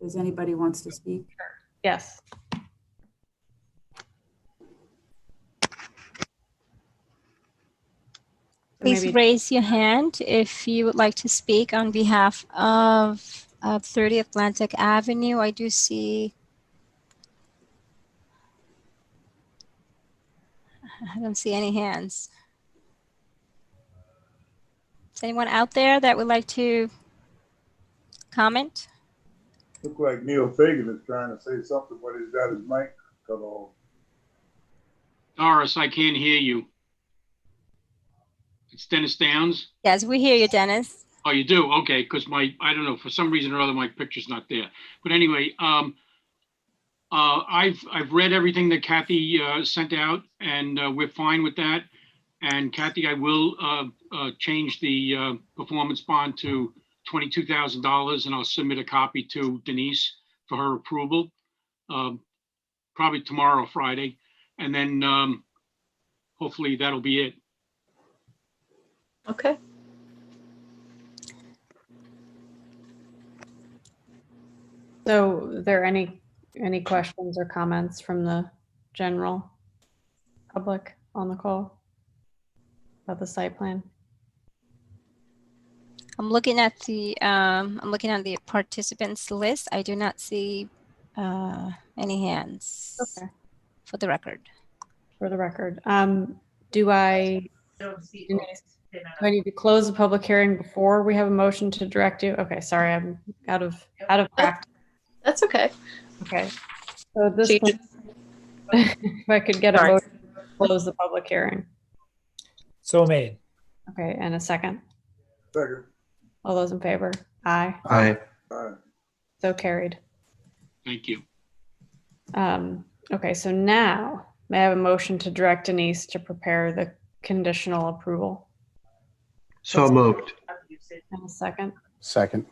Does anybody wants to speak? Yes. Please Maybe- raise your hand if you would like to speak on behalf of 30 Atlantic Avenue. I do see. I don't see any hands. Is anyone out there that would like to comment? Look like Neil Fagan is trying to say something, but he's got his mic cut off. Doris, I can't hear you. It's Dennis Downs. Yes, we hear you, Dennis. Oh, you do? Okay, because I don't know, for some reason or other, my picture's not there. But anyway, I've read everything that Kathy sent out, and we're fine with that. And Kathy, I will change the performance bond to $22,000, and I'll submit a copy to Denise for her approval, probably tomorrow or Friday. And then hopefully that'll be it. Okay. So are there any questions or comments from the general public on the call about the site plan? I'm looking at the participants list. I do not see any hands. Okay. For the record. For the record, do I need to close the public hearing before we have a motion to direct you? Okay, sorry, I'm out of practice. That's okay. Okay, so at this So you point, if I could get a Sorry. motion to close the public hearing. So made. Okay, and a second. Second. All those in favor? Aye. Aye. Aye. So carried. Thank you. Okay, so now may I have a motion to direct Denise to prepare the conditional approval? So moved. And a second. Second.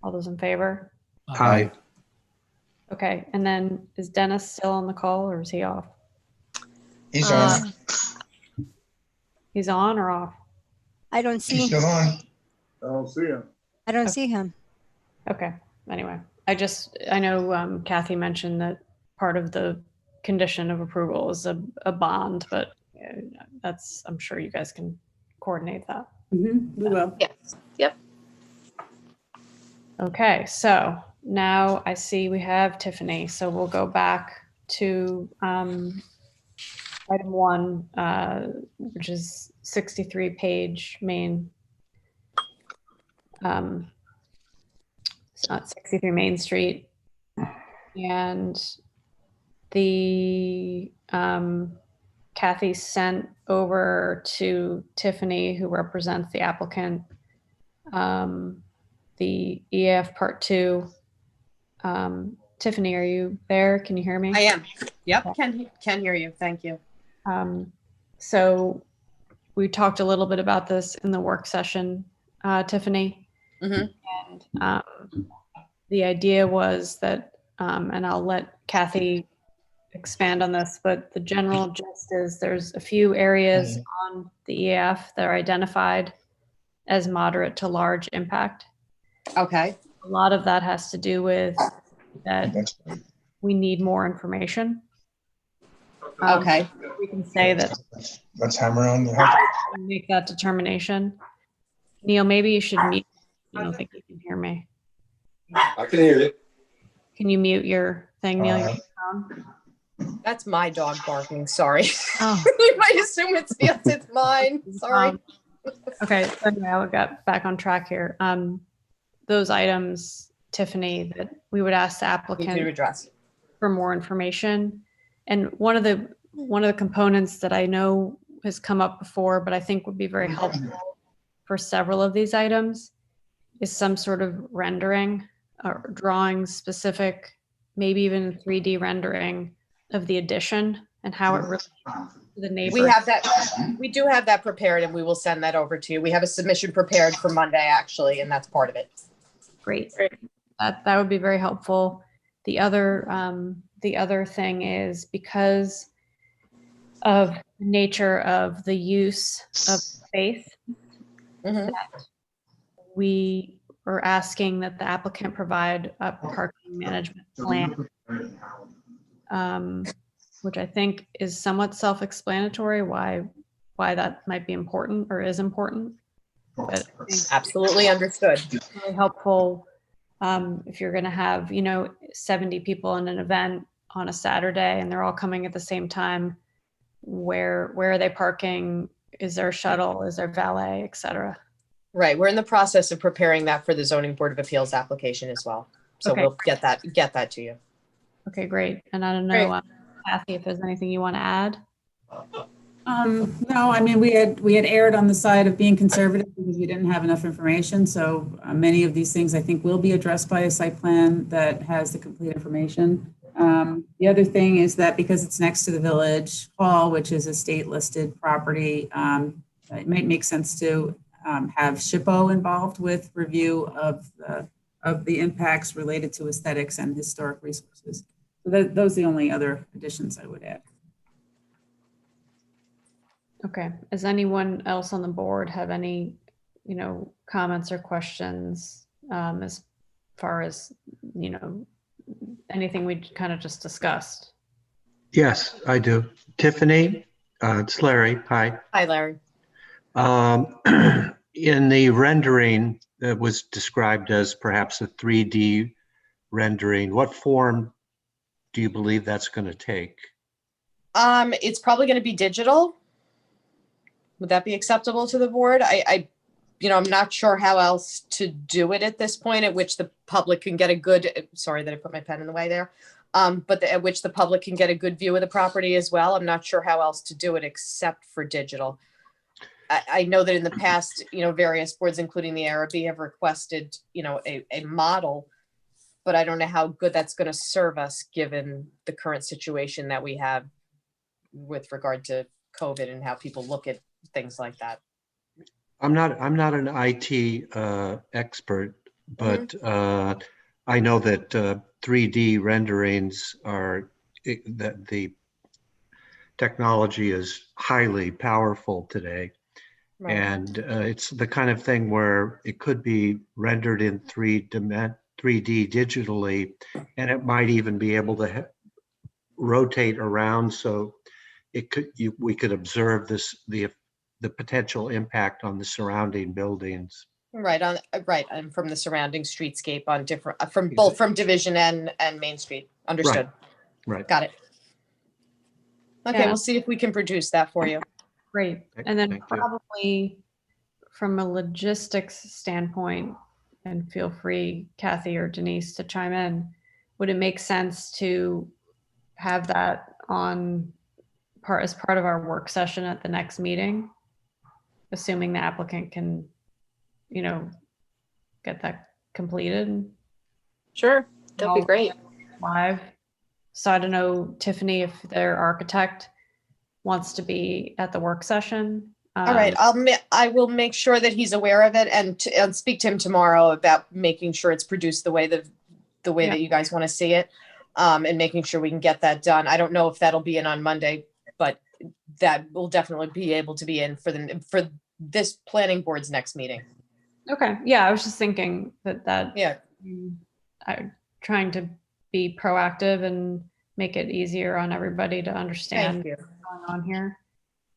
All those in favor? Aye. Okay, and then is Dennis still on the call or is he off? He's Uh, on. He's on or off? I don't He's see, still on. I don't see him. I don't see him. Okay, anyway, I know Kathy mentioned that part of the condition of approval is a bond, but I'm sure you guys can coordinate that. We will. yes. Yep. Okay, so now I see we have Tiffany, so we'll go back to item 1, which is 63 Page Main. It's not 63 Main Street. And the Kathy sent over to Tiffany, who represents the applicant, the EAF Part 2. Tiffany, are you there? Can you hear me? I am. Yep, can hear you. Thank you. So we talked a little bit about this in the work session, Tiffany. Mhm. And the idea was that, and I'll let Kathy expand on this, but the general gist is there's a few areas on the EAF that are identified as moderate to large impact. Okay. A lot of that has to do with that we need more information. Okay. We can say that Let's hammer on the. make that determination. Neil, maybe you should mute. I don't think you can hear me. I can hear you. Can you mute your thing, Neil? Your That's my dog barking. Sorry. Oh. You might assume it's mine. Sorry. Okay, so now we got back on track here. Those items, Tiffany, that we would ask the You applicant can address. for more information. And one of the components that I know has come up before, but I think would be very helpful for several of these items is some sort of rendering or drawing specific, maybe even 3D rendering of the addition and how it relates to the neighbor. We have that. We do have that prepared, and we will send that over to you. We have a submission prepared for Monday, actually, and that's part of it. Great. That would be very helpful. The other thing is because of the nature of the use of space, Mhm. that we are asking that the applicant provide a parking management plan, which I think is somewhat self-explanatory why that might be important or is important. But I think Absolutely understood. it's really helpful if you're going to have 70 people in an event on a Saturday and they're all coming at the same time. Where are they parking? Is there a shuttle? Is there valet, et cetera? Right. We're in the process of preparing that for the Zoning Board of Appeals application as well. So Okay. we'll get that to you. Okay, great. And I don't know, Kathy, if there's anything you want to add? No, I mean, we had erred on the side of being conservative because we didn't have enough information. So many of these things I think will be addressed by a site plan that has the complete information. The other thing is that because it's next to the village hall, which is a state listed property, it might make sense to have SHPO involved with review of the impacts related to aesthetics and historic resources. So those are the only other additions I would add. Okay. Does anyone else on the board have any, comments or questions as far as, anything we kind of just discussed? Yes, I do. Tiffany, it's Larry. Hi. Hi, Larry. In the rendering that was described as perhaps a 3D rendering, what form do you believe that's going to take? It's probably going to be digital. Would that be acceptable to the board? I'm not sure how else to do it at this point, at which the public can get a good, sorry that I put my pen in the way there, but at which the public can get a good view of the property as well. I'm not sure how else to do it except for digital. I know that in the past, various boards, including the ARB, have requested, a model, but I don't know how good that's going to serve us given the current situation that we have with regard to COVID and how people look at things like that. I'm not an IT expert, but I know that 3D renderings that the technology is highly powerful today. Right. And it's the kind of thing where it could be rendered in 3D digitally, and it might even be able to rotate around, so we could observe the potential impact on the surrounding buildings. Right on, right, and from the surrounding streetscape on different, from both from Division and Main Street. Understood. Right. Got it. Okay, Yeah. we'll see if we can produce that for you. Great. And then Thank you. probably from a logistics standpoint, and feel free, Kathy or Denise, to chime in, would it make sense to have that as part of our work session at the next meeting? Assuming the applicant can, get that completed Sure, that'd be great. live. So I don't know, Tiffany, if their architect wants to be at the work session. All right, I will make sure that he's aware of it and speak to him tomorrow about making sure it's produced the way that you guys want to see it, and making sure we can get that done. I don't know if that'll be in on Monday, but that will definitely be able to be in for this planning board's next meeting. Okay, yeah, I was just thinking that Yeah. I'm trying to be proactive and make it easier on everybody to understand Thank you. what's going on here.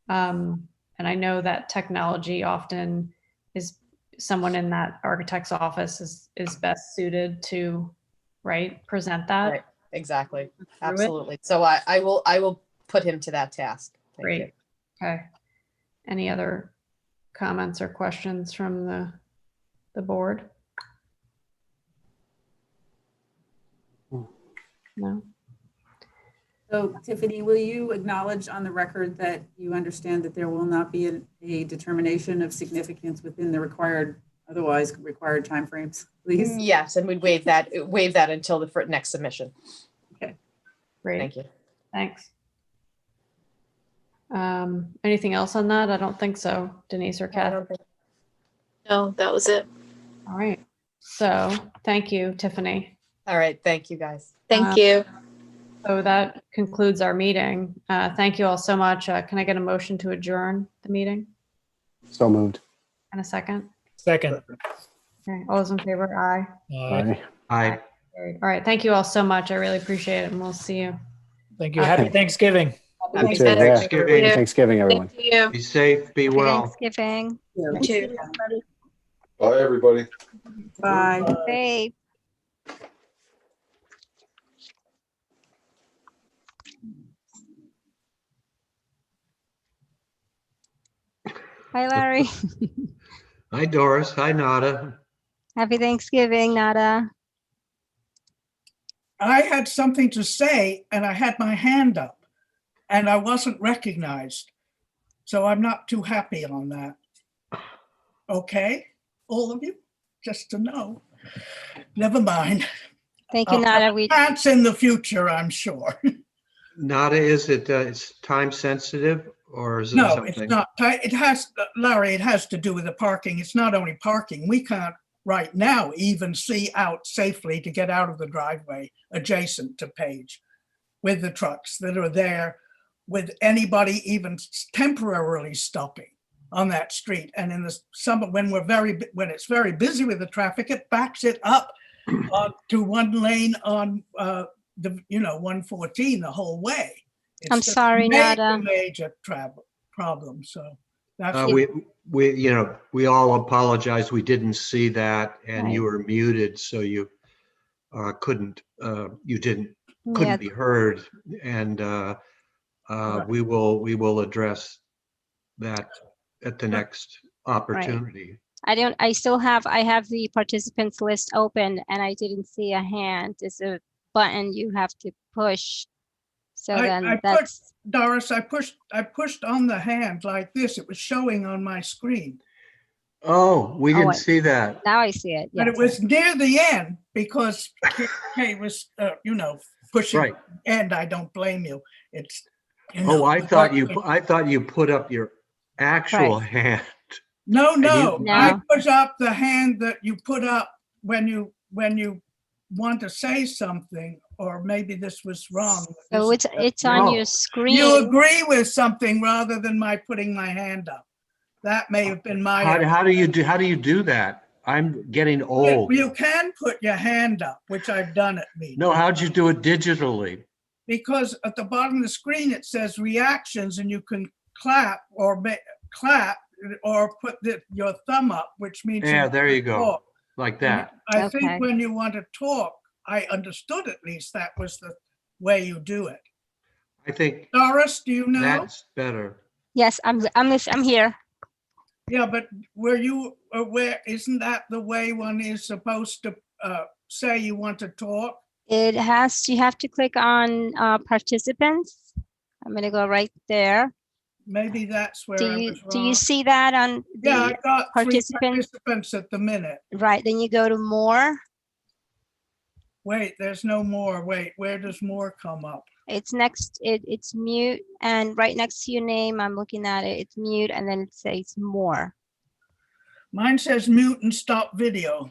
And I know that technology often is someone in that architect's office is best suited to, present that. Right, exactly, absolutely. So I will put him to that task. Thank Great. you. Okay. Any other comments or questions from the board? No? So Tiffany, will you acknowledge on the record that you understand that there will not be a determination of significance within the otherwise required timeframes, please? Yes, and we'd waive that until the next submission. Okay. Great. Thank you. Thanks. Anything else on that? I don't think so. Denise or Kath? No, that was it. All right. So thank you, Tiffany. All right, thank you, guys. Thank you. So that concludes our meeting. Thank you all so much. Can I get a motion to adjourn the meeting? So moved. And a second? Second. Okay. All those in favor? Aye. Aye. Aye. All right. Thank you all so much. I really appreciate it. And we'll see you. Thank you. Happy Thanksgiving. Happy too, yeah. Thanksgiving. Happy Thanksgiving, everyone. Thank you. Be safe, be well. Thanksgiving. You too. Bye, everybody. Bye. Great. Hi, Larry. Hi, Doris. Hi, Nada. Happy Thanksgiving, Nada. I had something to say and I had my hand up and I wasn't recognized. So I'm not too happy on that. Okay, all of you, just to know. Never mind. Thank you, Nada. Chance in the future, I'm sure. Nada, is it it's time sensitive or is it No, something? it's not. It has, Larry, it has to do with the parking. It's not only parking. We can't right now even see out safely to get out of the driveway adjacent to Page with the trucks that are there, with anybody even temporarily stopping on that street. And in the summer, when it's very busy with the traffic, it backs it up to one lane on 114 the whole way. It's I'm sorry, Nada. Major travel problem. So that's we all apologize. We didn't see that, and Right. you were muted, so you couldn't Yeah. be heard. And we will address that at the next opportunity. I have the participants list open and I didn't see a hand. It's a button you have to push. So Doris, I pushed on the hand like this. It was showing on my screen. Oh, we didn't see that. Now I see it. But it was near the end because Kay was, pushing. Right. And I don't blame you. It's. I thought you put up your actual hand. No. No. I push up the hand that you put up when you want to say something, or maybe this was wrong. So it's on No. your screen. You agree with something rather than my putting my hand up. That may have been my. How do you do that? I'm getting old. You can put your hand up, which I've done at meetings. No, how'd you do it digitally? Because at the bottom of the screen, it says reactions, and you can clap or put your thumb up, which means. Yeah, you there you want to go. talk. Like that. I Okay. think when you want to talk, I understood at least that was the way you do it. I think Doris, do you know? that's better. Yes, I'm here. Yeah, but were you aware, isn't that the way one is supposed to say you want to talk? You have to click on participants. I'm gonna go right there. Maybe that's where Do I you was wrong. see that on Yeah, I the got three participants? participants at the minute. Right, then you go to more. Wait, there's no more. Wait, where does more come up? It's next, it's mute, and right next to your name, I'm looking at it, it's mute, and then it says more. Mine says mute and stop video.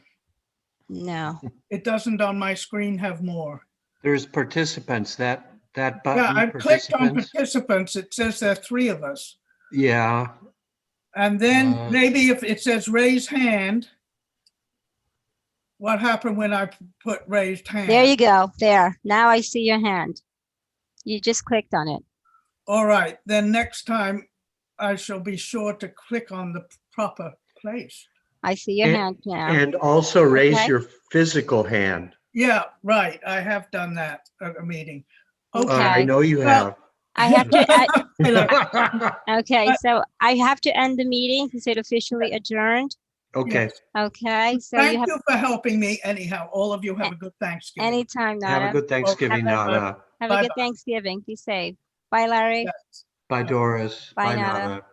No, It doesn't on my screen have more. There's participants, that button. Yeah, I clicked on participants. participants. It says there are three of us. Yeah, And then Uh, maybe if it says raise hand, what happened when I put raised hand? there you go, there. Now I see your hand. You just clicked on it. All right, then next time I shall be sure to click on the proper place. I see your And- hand now. and also raise Okay. your physical hand. Yeah, right. I have done that at a meeting. I Okay. know you Well, have. I have to, Look, okay, so I have to end the meeting because it officially adjourned. Okay, yes. Okay, so you Thank have you for helping me anyhow. All of you have a good Thanksgiving. anytime, have a Nada. good Thanksgiving, Have a- Nada. Have a good Bye-bye. Thanksgiving. Be safe. Bye, Larry. Yes. Bye, Doris. Bye, Nada. Nada.